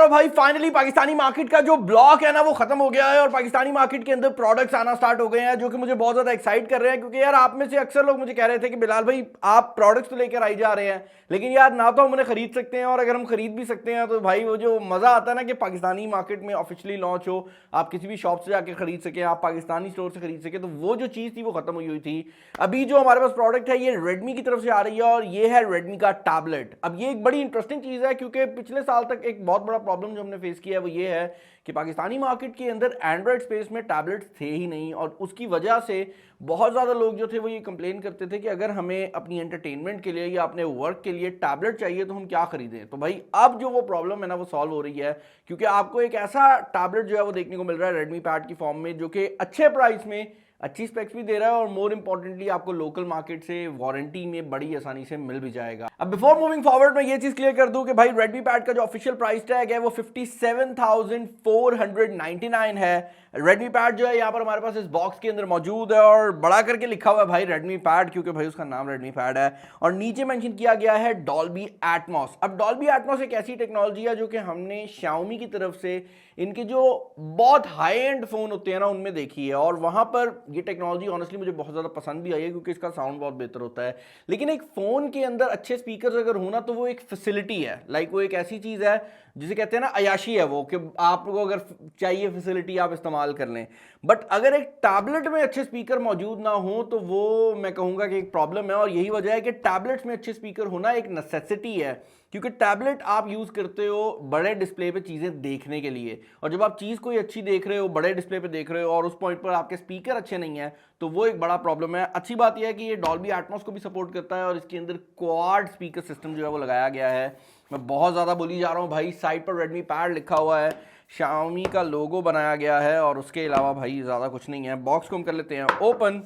भाई finally Pakistani market का जो ब्लॉक है ना वो खत्म हो गया है और पाकिस्तानी मार्केट के अंदर प्रोडक्ट्स आना स्टार्ट हो गए हैं जो कि मुझे बहुत ज्यादा एक्साइट कर रहे हैं। क्योंकि यार आप में से अक्सर लोग मुझे कह रहे थे कि बिलाल भाई आप प्रोडक्ट्स तो लेकर आई जा रहे हैं, लेकिन यार ना तो हम उन्हें खरीद सकते हैं और अगर हम खरीद भी सकते हैं तो भाई वो जो मजा आता है ना कि पाकिस्तानी मार्केट में ऑफिशियली लॉन्च हो, आप किसी भी शॉप से जाकर खरीद सके, आप पाकिस्तानी स्टोर से खरीद सके, तो वो जो चीज थी वो खत्म हुई थी। अभी जो हमारे पास प्रोडक्ट है ये रेडमी की तरफ से आ रही है और ये है रेडमी का टैबलेट। अब ये एक बड़ी इंटरेस्टिंग चीज है क्योंकि पिछले साल तक एक बहुत बड़ा प्रॉब्लम जो हमने फेस किया है वो ये है कि पाकिस्तानी मार्केट के अंदर एंड्रॉइड स्पेस में टैबलेट्स थे ही नहीं और उसकी वजह से बहुत ज़्यादा लोग जो थे वो ये कंप्लेन करते थे कि अगर हमें अपनी एंटरटेनमेंट के लिए या अपने वर्क के लिए टैबलेट चाहिए तो हम क्या खरीदें। तो भाई अब जो वो प्रॉब्लम है ना वो सॉल्व हो रही है क्योंकि आपको एक ऐसा टैबलेट जो है वो देखने को मिल रहा है रेडमी पैड की फॉर्म में जो कि अच्छे प्राइस में अच्छी स्पेक्स भी दे रहा है और मोर इंपॉर्टेंटली आपको लोकल मार्केट से वारंटी में बड़ी आसानी से मिल भी जाएगा। अब बिफोर मूविंग फॉरवर्ड मैं ये चीज क्लियर कर दूं कि भाई रेडमी पैड का जो ऑफिशियल प्राइस टैग है वो 57,499 है। रेडमी पैड जो है यहाँ पर हमारे पास इस बॉक्स के अंदर मौजूद है और बड़ा करके लिखा हुआ है भाई रेडमी पैड क्योंकि भाई उसका नाम रेडमी पैड है और नीचे मेंशन किया गया है डॉल्बी एटमॉस। अब डॉल्बी एटमॉस एक ऐसी टेक्नोलॉजी है जो कि हमने Xiaomi की तरफ से इनके जो बहुत हाई एंड फोन होते हैं ना उनमें देखी है और वहां पर ये टेक्नोलॉजी ऑनेस्टली मुझे बहुत ज़्यादा पसंद भी आई है क्योंकि इसका साउंड बहुत बेहतर होता है। लेकिन एक फ़ोन के अंदर अच्छे स्पीकर्स अगर हो ना तो वो एक फैसिलिटी है, लाइक वो एक ऐसी चीज़ है जिसे कहते हैं ना अयाशी है वो, कि आपको अगर चाहिए फैसिलिटी आप इस्तेमाल कर लें। बट अगर एक टैबलेट में अच्छे स्पीकर मौजूद ना हो तो वो मैं कहूँगा कि एक प्रॉब्लम है और यही वजह है कि टैबलेट्स में अच्छे स्पीकर होना एक नेसेसिटी है क्योंकि टैबलेट आप यूज़ करते हो बड़े डिस्प्ले पे चीज़ें देखने के लिए और जब आप चीज़ कोई अच्छी देख रहे हो, बड़े डिस्प्ले पे देख रहे हो और उस पॉइंट पर आपके स्पीकर अच्छे नहीं है तो वो एक बड़ा प्रॉब्लम है। अच्छी बात यह है कि ये डॉल्बी एटमॉस को भी सपोर्ट करता है और इसके अंदर क्वाड स्पीकर सिस्टम जो है वो लगाया गया है। मैं बहुत ज़्यादा बोली जा रहा हूँ भाई, साइड पर रेडमी पैड लिखा हुआ है, Xiaomi का लोगो बनाया गया है और उसके अलावा भाई ज़्यादा कुछ नहीं है। बॉक्स को हम कर लेते हैं ओपन।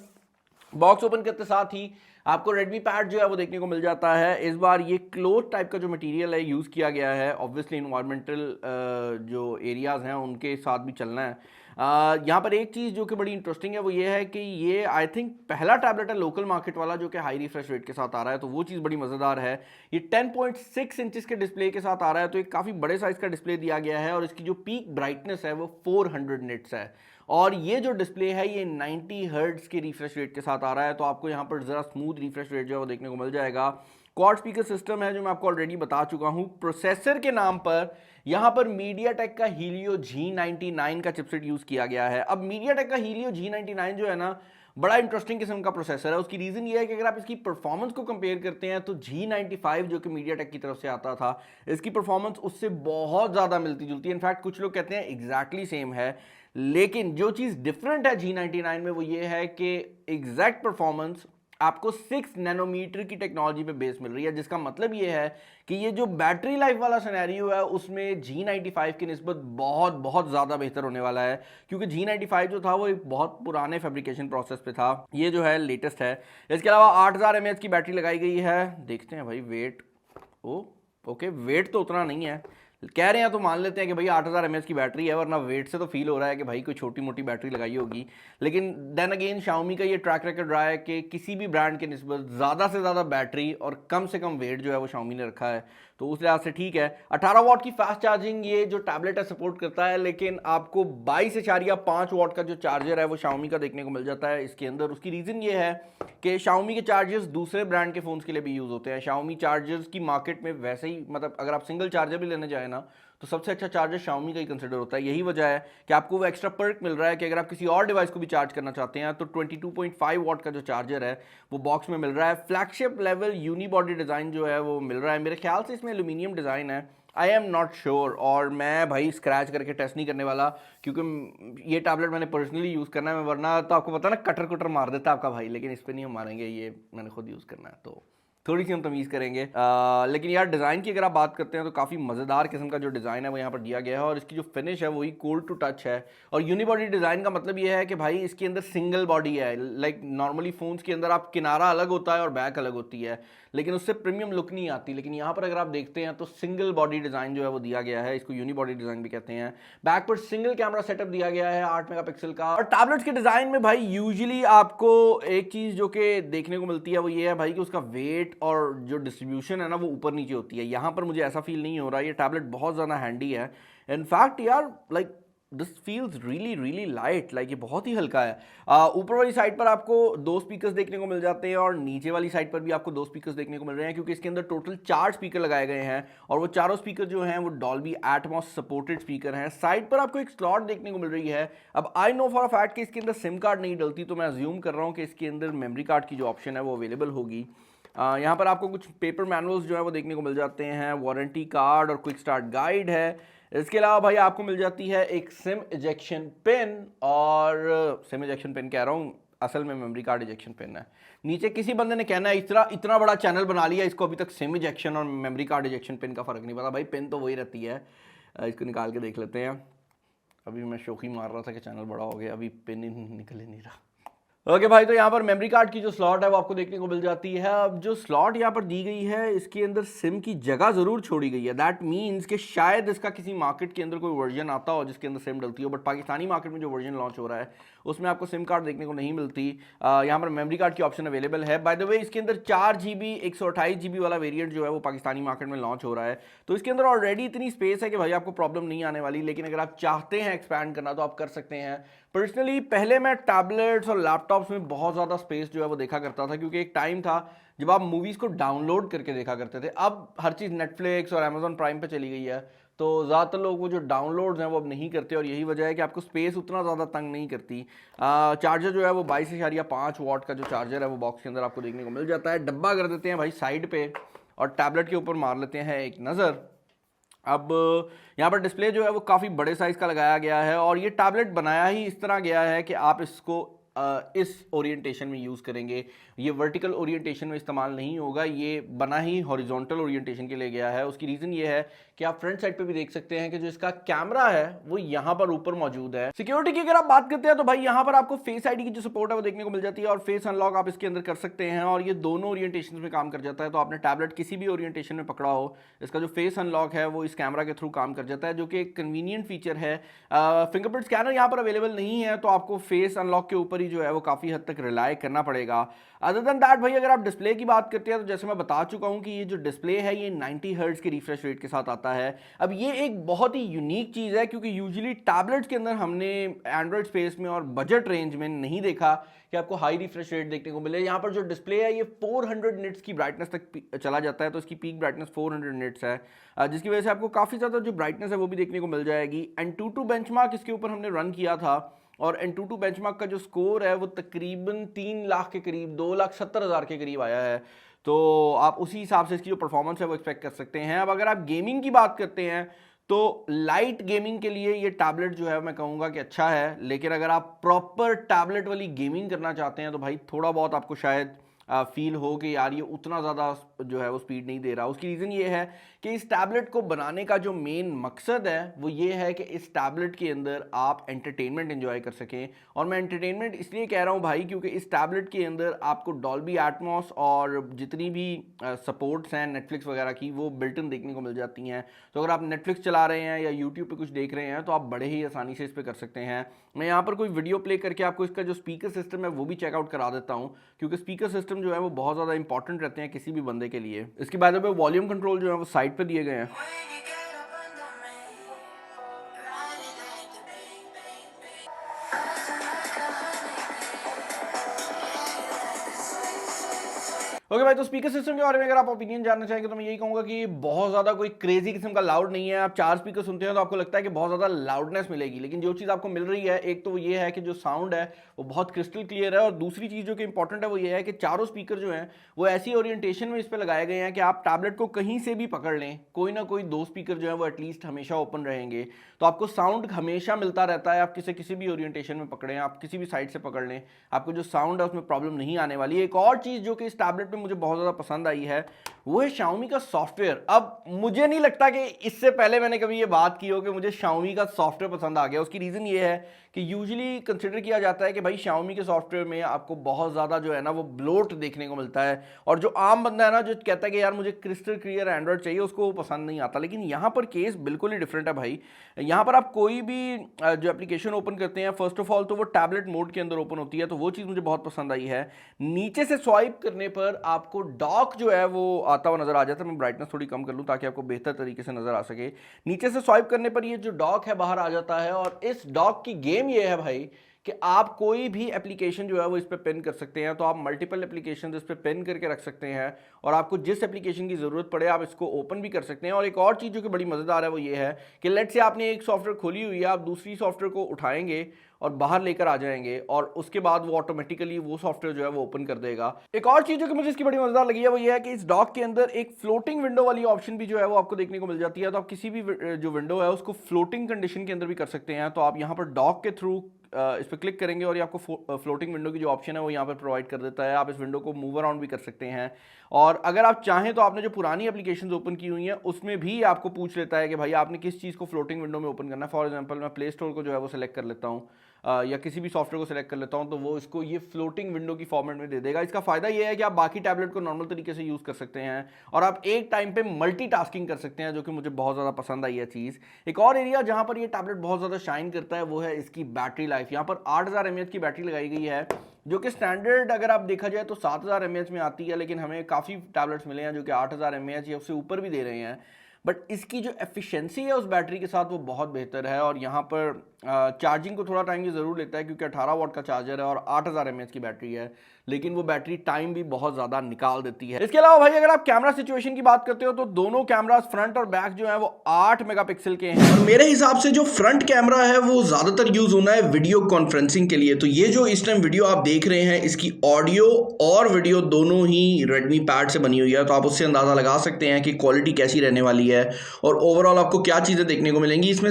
बॉक्स ओपन करते साथ ही आपको रेडमी पैड जो है वो देखने को मिल जाता है। इस बार ये क्लोथ टाइप का जो मटेरियल है यूज़ किया गया है, ऑब्वियसली इन्वायरमेंटल जो एरियाज़ हैं उनके साथ भी चलना है। यहाँ पर एक चीज़ जो कि बड़ी इंटरेस्टिंग है वो ये है कि ये आई थिंक पहला टैबलेट है लोकल मार्केट वाला जो कि हाई रिफ्रेश रेट के साथ आ रहा है, तो वो चीज़ बड़ी मज़ेदार है। ये 10.6 इंचज़ के डिस्प्ले के साथ आ रहा है, तो एक काफ़ी बड़े साइज़ का डिस्प्ले दिया गया है और इसकी जो पीक ब्राइटनेस है वो 400 निट्स है और ये जो डिस्प्ले है ये 90 हर्ट्ज के रिफ्रेश रेट के साथ आ रहा है, तो आपको यहाँ पर ज़रा स्मूथ रिफ्रेश रेट जो है वो देखने को मिल जाएगा। क्वाड स्पीकर सिस्टम है जो मैं आपको ऑलरेडी बता चुका हूँ। प्रोसेसर के नाम पर यहाँ पर मीडियाटेक का हीलियो G99 का चिपसेट यूज़ किया गया है। अब मीडियाटेक का हीलियो G99 जो है ना बड़ा इंटरेस्टिंग किस्म का प्रोसेसर है। उसकी रीज़न ये है कि अगर आप इसकी परफॉर्मेंस को कंपेयर करते हैं तो G95 जो कि मीडियाटेक की तरफ से आता था, इसकी परफॉर्मेंस उससे बहुत ज़्यादा मिलती जुलती है। इनफैक्ट कुछ लोग कहते हैं एग्जैक्टली सेम है, लेकिन जो चीज़ डिफरेंट है G99 में वो ये है कि एग्जैक्ट परफॉर्मेंस आपको 6 नैनोमीटर की टेक्नोलॉजी पे बेस मिल रही है, जिसका मतलब ये है कि ये जो बैटरी लाइफ वाला सिनेरियो है उसमें G95 की निस्बत बहुत बहुत ज़्यादा बेहतर होने वाला है क्योंकि G95 जो था वो एक बहुत पुराने फैब्रिकेशन प्रोसेस पे था, ये जो है लेटेस्ट है। इसके अलावा 8000 mAh की बैटरी लगाई गई है। देखते हैं भाई वेट, ओके वेट तो उतना नहीं है, कह रहे हैं तो मान लेते हैं कि भाई 8000 mAh की बैटरी है, वरना वेट से तो फील हो रहा है कि भाई कोई छोटी मोटी बैटरी लगाई होगी। लेकिन देन अगेन Xiaomi का ये ट्रैक रिकॉर्ड रहा है कि किसी भी ब्रांड के निस्बत ज़्यादा से ज़्यादा बैटरी और कम से कम वेट जो है वो Xiaomi ने रखा है, तो उस लिहाज से ठीक है। 18 वाट की फास्ट चार्जिंग ये जो टैबलेट है सपोर्ट करता है, लेकिन आपको 22.5 वाट का जो चार्जर है वो Xiaomi का देखने को मिल जाता है इसके अंदर। उसकी रीज़न ये है कि Xiaomi के चार्जर्स दूसरे ब्रांड के फ़ोन्स के लिए भी यूज़ होते हैं। Xiaomi चार्जर्स की मार्केट में वैसे ही, मतलब अगर आप सिंगल चार्जर भी लेने जाए ना तो सबसे अच्छा चार्जर Xiaomi का ही कंसिडर होता है। यही वजह है कि आपको वो एक्स्ट्रा पर्क मिल रहा है कि अगर आप किसी और डिवाइस को भी चार्ज करना चाहते हैं तो 22.5 वाट का जो चार्जर है वो बॉक्स में मिल रहा है। फ्लैगशिप लेवल यूनिबॉडी डिज़ाइन जो है वो मिल रहा है, मेरे ख्याल से इसमें एल्यूमिनियम डिज़ाइन है, आई एम नॉट श्योर, और मैं भाई स्क्रैच करके टेस्ट नहीं करने वाला क्योंकि ये टैबलेट मैंने पर्सनली यूज़ करना है। वरना तो आपको पता ना कटर कुटर मार देता आपका भाई, लेकिन इस पर नहीं हम मारेंगे, ये मैंने खुद यूज़ करना है। तो थोड़ी सी हम तमीज़ करेंगे। लेकिन यार डिज़ाइन की अगर आप बात करते हैं तो काफ़ी मज़ेदार किस्म का जो डिज़ाइन है वो यहाँ पर दिया गया है, और इसकी जो फिनिश है वही कूल टू टच है। और यूनिबॉडी डिज़ाइन का मतलब ये है कि भाई इसके अंदर सिंगल बॉडी है। लाइक नॉर्मली फ़ोन्स के अंदर आप किनारा अलग होता है और बैक अलग होती है, लेकिन उससे प्रीमियम लुक नहीं आती। लेकिन यहाँ पर अगर आप देखते हैं तो सिंगल बॉडी डिज़ाइन जो है वो दिया गया है, इसको यूनिबॉडी डिज़ाइन भी कहते हैं। बैक पर सिंगल कैमरा सेटअप दिया गया है 8 मेगापिक्सल का। और टैबलेट्स के डिज़ाइन में भाई यूजुअली आपको एक चीज़ जो कि देखने को मिलती है वो ये है भाई कि उसका वेट और जो डिस्ट्रीब्यूशन है ना वो ऊपर नीचे होती है। यहाँ पर मुझे ऐसा फील नहीं हो रहा, ये टैबलेट बहुत ज़्यादा हैंडी है। इनफैक्ट यार like this feels really really light, like ये बहुत ही हल्का है। ऊपर वाली साइड पर आपको 2 स्पीकर्स देखने को मिल जाते हैं, और नीचे वाली साइड पर भी आपको 2 स्पीकर्स देखने को मिल रहे हैं, क्योंकि इसके अंदर टोटल 4 स्पीकर लगाए गए हैं, और वो चारों स्पीकर जो हैं वो डॉल्बी एटमॉस सपोर्टेड स्पीकर हैं। साइड पर आपको एक स्लॉट देखने को मिल रही है। अब I know for a fact कि इसके अंदर सिम कार्ड नहीं डलती, तो मैं अज्यूम कर रहा हूँ कि इसके अंदर मेमोरी कार्ड की जो ऑप्शन है वो अवेलेबल होगी। यहाँ पर आपको कुछ पेपर मैनुअल्स जो है वो देखने को मिल जाते हैं, वारंटी कार्ड और क्विक स्टार्ट गाइड है। इसके अलावा भाई आपको मिल जाती है एक सिम इजेक्शन पिन, और सिम इजेक्शन पिन कह रहा हूँ, असल में मेमोरी कार्ड इजेक्शन पिन है। नीचे किसी बंदे ने कहना है इतना बड़ा चैनल बना लिया, इसको अभी तक सिम इजेक्शन और मेमोरी कार्ड इजेक्शन पिन का फ़र्क नहीं पता। भाई पिन तो वही रहती है। इसको निकाल के देख लेते हैं। अभी मैं शोखी मार रहा था कि चैनल बड़ा हो गया, अभी पिन ही निकल ही नहीं रहा। ओके भाई, तो यहाँ पर मेमोरी कार्ड की जो स्लॉट है वो आपको देखने को मिल जाती है। अब जो स्लॉट यहाँ पर दी गई है इसके अंदर सिम की जगह ज़रूर छोड़ी गई है। दैट मीन्स कि शायद इसका किसी मार्केट के अंदर कोई वर्जन आता हो जिसके अंदर सिम डलती हो, बट पाकिस्तानी मार्केट में जो वर्जन लॉन्च हो रहा है उसमें आपको सिम कार्ड देखने को नहीं मिलती। यहाँ पर मेमोरी कार्ड की ऑप्शन अवेलेबल है। बाय द वे इसके अंदर 4 GB 128 GB वाला वेरिएंट जो है वो पाकिस्तानी मार्केट में लॉन्च हो रहा है, तो इसके अंदर ऑलरेडी इतनी स्पेस है कि भाई आपको प्रॉब्लम नहीं आने वाली। लेकिन अगर आप चाहते हैं एक्सपैंड करना तो आप कर सकते हैं। पर्सनली पहले मैं टैबलेट्स और लैपटॉप्स में बहुत ज़्यादा स्पेस जो है वो देखा करता था, क्योंकि एक टाइम था जब आप मूवीज़ को डाउनलोड करके देखा करते थे। अब हर चीज़ नेटफ्लिक्स और अमेजॉन प्राइम पे चली गई है, तो ज़्यादातर लोग वो जो डाउनलोड्स हैं वो अब नहीं करते, और यही वजह है कि आपको स्पेस उतना ज़्यादा तंग नहीं करती। चार्जर जो है वो 22.5 वाट का जो चार्जर है वो बॉक्स के अंदर आपको देखने को मिल जाता है। डब्बा कर देते हैं भाई साइड पे, और टैबलेट के ऊपर मार लेते हैं एक नज़र। अब यहाँ पर डिस्प्ले जो है वो काफ़ी बड़े साइज़ का लगाया गया है, और ये टैबलेट बनाया ही इस तरह गया है कि आप इसको इस ओरिएंटेशन में यूज़ करेंगे। ये वर्टिकल ओरिएंटेशन में इस्तेमाल नहीं होगा, ये बना ही हॉरिजॉन्टल ओरिएंटेशन के लिए गया है। उसकी रीज़न ये है कि आप फ्रंट साइड पे भी देख सकते हैं कि जो इसका कैमरा है वो यहाँ पर ऊपर मौजूद है। सिक्योरिटी की अगर आप बात करते हैं तो भाई यहाँ पर आपको फेस आईडी की जो सपोर्ट है वो देखने को मिल जाती है, और फेस अनलॉक आप इसके अंदर कर सकते हैं, और ये दोनों ओरिएंटेशन में काम कर जाता है। तो आपने टैबलेट किसी भी ओरिएंटेशन में पकड़ा हो, इसका जो फेस अनलॉक है वो इस कैमरा के थ्रू काम कर जाता है, जो कि एक कन्वीनियंट फीचर है। फिंगरप्रिंट स्कैनर यहाँ पर अवेलेबल नहीं है, तो आपको फेस अनलॉक के ऊपर ही जो है वो काफ़ी हद तक रिलाय करना पड़ेगा। अदर देन दैट भाई अगर आप डिस्प्ले की बात करते हैं तो जैसे मैं बता चुका हूँ कि ये जो डिस्प्ले है ये 90 हर्ट्ज के रिफ्रेश रेट के साथ आता है। अब ये एक बहुत ही यूनिक चीज़ है, क्योंकि यूजुअली टैबलेट्स के अंदर हमने एंड्रॉयड स्पेस में और बजट रेंज में नहीं देखा कि आपको हाई रिफ्रेश रेट देखने को मिले। यहाँ पर जो डिस्प्ले है ये 400 निट्स की ब्राइटनेस तक चला जाता है, तो इसकी पीक ब्राइटनेस 400 निट्स है, जिसकी वजह से आपको काफ़ी ज़्यादा जो ब्राइटनेस है वो भी देखने को मिल जाएगी। Antutu बेंचमार्क इसके ऊपर हमने रन किया था, और Antutu बेंचमार्क का जो स्कोर है वो तकरीबन 3 लाख के करीब, 2,70,000 के करीब आया है। तो आप उसी हिसाब से इसकी जो परफॉर्मेंस है वो एक्सपेक्ट कर सकते हैं। अब अगर आप गेमिंग की बात करते हैं तो लाइट गेमिंग के लिए ये टैबलेट जो है मैं कहूँगा कि अच्छा है, लेकिन अगर आप प्रॉपर टैबलेट वाली गेमिंग करना चाहते हैं तो भाई थोड़ा बहुत आपको शायद फील हो कि यार ये उतना ज़्यादा जो है वो स्पीड नहीं दे रहा। उसकी रीज़न ये है कि इस टैबलेट को बनाने का जो मेन मकसद है वो ये है कि इस टैबलेट के अंदर आप एंटरटेनमेंट एंजॉय कर सकें। और मैं एंटरटेनमेंट इसलिए कह रहा हूँ भाई क्योंकि इस टैबलेट के अंदर आपको डॉल्बी एटमॉस और जितनी भी सपोर्ट्स हैं नेटफ्लिक्स वगैरह की वो बिल्ट इन देखने को मिल जाती हैं। तो अगर आप नेटफ्लिक्स चला रहे हैं या यूट्यूब पे कुछ देख रहे हैं तो आप बड़े ही आसानी से इस पर कर सकते हैं। मैं यहाँ पर कोई वीडियो प्ले करके आपको इसका जो स्पीकर सिस्टम है वो भी चेकआउट करा देता हूँ, क्योंकि स्पीकर सिस्टम जो है वो बहुत ज़्यादा इंपॉर्टेंट रहते हैं किसी भी बंदे के लिए। इसके बाद में वॉल्यूम कंट्रोल जो है वो साइड पे दिए गए हैं। ओके भाई, तो स्पीकर सिस्टम के बारे में अगर आप ओपिनियन जानना चाहेंगे तो मैं यही कहूंगा कि बहुत ज़्यादा कोई क्रेजी किस्म का लाउड नहीं है। आप 4 स्पीकर सुनते हैं तो आपको लगता है कि बहुत ज़्यादा लाउडनेस मिलेगी, लेकिन जो चीज़ आपको मिल रही है एक तो वो ये है कि जो साउंड है वो बहुत क्रिस्टल क्लियर है, और दूसरी चीज़ जो कि इंपॉर्टेंट है वो ये है कि चारों स्पीकर जो हैं वो ऐसी ओरिएंटेशन में इस पर लगाए गए हैं कि आप टैबलेट को कहीं से भी पकड़ लें, कोई ना कोई 2 स्पीकर जो है वो एटलीस्ट हमेशा ओपन रहेंगे, तो आपको साउंड हमेशा मिलता रहता है। आप किसी भी ओरिएंटेशन में पकड़ें, आप किसी भी साइड से पकड़ लें, आपको जो साउंड है उसमें प्रॉब्लम नहीं आने वाली। एक और चीज़ जो कि इस टैबलेट पे मुझे बहुत ज़्यादा पसंद आई है वो है Xiaomi का सॉफ्टवेयर। अब मुझे नहीं लगता कि इससे पहले मैंने कभी ये बात की हो कि मुझे Xiaomi का सॉफ्टवेयर पसंद आ गया। उसकी रीज़न ये है कि यूजुअली कंसिडर किया जाता है कि भाई Xiaomi के सॉफ्टवेयर में आपको बहुत ज़्यादा जो है ना वो ब्लोट देखने को मिलता है, और जो आम बंदा है ना जो कहता है कि यार मुझे क्रिस्टल क्लियर एंड्रॉइड चाहिए, उसको वो पसंद नहीं आता। लेकिन यहाँ पर केस बिल्कुल ही डिफरेंट है भाई। यहाँ पर आप कोई भी जो एप्लीकेशन ओपन करते हैं, फर्स्ट ऑफ ऑल तो वो टैबलेट मोड के अंदर ओपन होती है, तो वो चीज़ मुझे बहुत पसंद आई है। नीचे से स्वाइप करने पर आपको डॉक जो है वो आता हुआ नजर आ जाता है। मैं ब्राइटनेस थोड़ी कम कर लूँ ताकि आपको बेहतर तरीके से नजर आ सके। नीचे से स्वाइप करने पर ये जो डॉक है बाहर आ जाता है, और इस डॉक की गेम ये है भाई कि आप कोई भी एप्लीकेशन जो है वो इस पे पिन कर सकते हैं। तो आप मल्टीपल एप्लीकेशन इस पे पिन करके रख सकते हैं, और आपको जिस एप्लीकेशन की ज़रूरत पड़े आप इसको ओपन भी कर सकते हैं। और एक और चीज़ जो कि बड़ी मज़ेदार है वो ये है कि लेट्स से आपने एक सॉफ्टवेयर खोली हुई है, आप दूसरी सॉफ्टवेयर को उठाएंगे और बाहर लेकर आ जाएंगे, और उसके बाद वो ऑटोमेटिकली वो सॉफ्टवेयर जो है वो ओपन कर देगा। एक और चीज़ जो कि मुझे इसकी बड़ी मज़ेदार लगी है वो ये है कि इस डॉक के अंदर एक फ्लोटिंग विंडो वाली ऑप्शन भी जो है वो आपको देखने को मिल जाती है। तो आप किसी भी जो विंडो है उसको फ्लोटिंग कंडीशन के अंदर भी कर सकते हैं। तो आप यहाँ पर डॉक के थ्रू इस पर क्लिक करेंगे और ये आपको फ्लोटिंग विंडो की जो ऑप्शन है वो यहाँ पर प्रोवाइड कर देता है। आप इस विंडो को मूव अराउंड भी कर सकते हैं, और अगर आप चाहें तो आपने जो पुरानी एप्लीकेशंस ओपन की हुई हैं उसमें भी आपको पूछ लेता है कि भाई आपने किस चीज़ को फ्लोटिंग विंडो में ओपन करना है। फॉर एग्जांपल मैं प्ले स्टोर को जो है वो सिलेक्ट कर लेता हूँ, या किसी भी सॉफ्टवेयर को सिलेक्ट कर लेता हूं, तो वो इसको ये फ्लोटिंग विंडो की फॉर्मेट में दे देगा। इसका फायदा ये है कि आप बाकी टैबलेट को नॉर्मल तरीके से यूज़ कर सकते हैं, और आप एक टाइम पे मल्टीटास्किंग कर सकते हैं, जो कि मुझे बहुत ज़्यादा पसंद आई है चीज़। एक और एरिया जहां पर ये टैबलेट बहुत ज़्यादा शाइन करता है वो है इसकी बैटरी लाइफ। यहाँ पर 8000 mAh की बैटरी लगाई गई है, जो कि स्टैंडर्ड अगर आप देखा जाए तो 7000 mAh में आती है, लेकिन हमें काफ़ी टैबलेट्स मिले हैं जो कि 8000 mAh या उससे ऊपर भी दे रहे हैं। बट इसकी जो एफिशिएंसी है उस बैटरी के साथ वो बहुत बेहतर है, और यहाँ पर चार्जिंग को थोड़ा टाइम की ज़रूर लेता है क्योंकि 18 वाट का चार्जर है और 8000 mAh की बैटरी है, लेकिन वो बैटरी टाइम भी बहुत ज़्यादा निकाल देती है। इसके अलावा भाई अगर आप कैमरा सिचुएशन की बात करते हो तो दोनों कैमरास फ्रंट और बैक जो है वो 8 मेगापिक्सल के हैं, और मेरे हिसाब से जो फ्रंट कैमरा है वो ज़्यादातर यूज़ होना है वीडियो कॉन्फ्रेंसिंग के लिए। तो ये जो इस टाइम वीडियो आप देख रहे हैं इसकी ऑडियो और वीडियो दोनों ही Redmi Pad से बनी हुई है, तो आप उससे अंदाज़ा लगा सकते हैं कि क्वालिटी कैसी रहने वाली है और ओवरऑल आपको क्या चीज़ें देखने को मिलेंगी। इसमें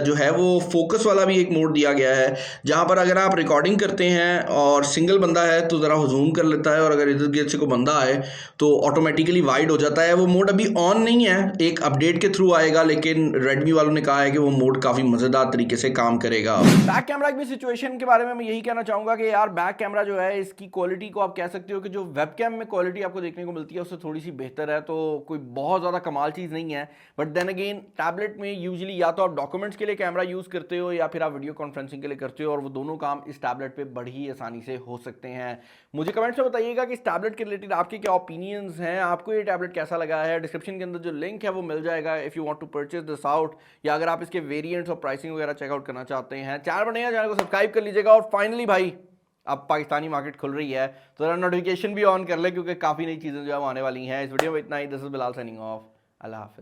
जो है वो फोकस वाला भी एक मोड दिया गया है, जहां पर अगर आप रिकॉर्डिंग करते हैं और सिंगल बंदा है तो ज़रा जूम कर लेता है, और अगर इधर गिर्द से कोई बंदा आए तो ऑटोमेटिकली वाइड हो जाता है। वो मोड अभी ऑन नहीं है, एक अपडेट के थ्रू आएगा, लेकिन रेडमी वालों ने कहा है कि वो मोड काफ़ी मज़ेदार तरीके से काम करेगा। बैक कैमरा की सिचुएशन के बारे में मैं यही कहना चाहूँगा कि यार बैक कैमरा जो है इसकी क्वालिटी को आप कह सकते हो कि जो वेबकैम में क्वालिटी आपको देखने को मिलती है उससे थोड़ी सी बेहतर है, तो कोई बहुत ज़्यादा कमाल चीज़ नहीं है। बट देन अगेन टैबलेट में यूजुअली या तो आप डॉक्यूमेंट्स के लिए कैमरा यूज़ करते हो या फिर आप वीडियो कॉन्फ्रेंसिंग के लिए करते हो, और वो दोनों काम इस टैबलेट पे बड़ी ही आसानी से हो सकते हैं। मुझे कमेंट्स में बताइएगा कि इस टैबलेट के रिलेटेड आपके क्या ओपिनियंस हैं, आपको ये टैबलेट कैसा लगा है। डिस्क्रिप्शन के अंदर जो लिंक है वो मिल जाएगा if you want to purchase this out, या अगर आप इसके वेरिएंट्स और प्राइसिंग वगैरह चेकआउट करना चाहते हैं। चैनल पर नए हैं, चैनल को सब्सक्राइब कर लीजिएगा। और फाइनली भाई अब पाकिस्तानी मार्केट खुल रही है तो ज़रा नोटिफिकेशन भी ऑन कर ले, क्योंकि काफ़ी नई चीज़ें जो है आने वाली हैं। इस वीडियो में इतना ही। This is Bilal signing off. Allah हाफिज़।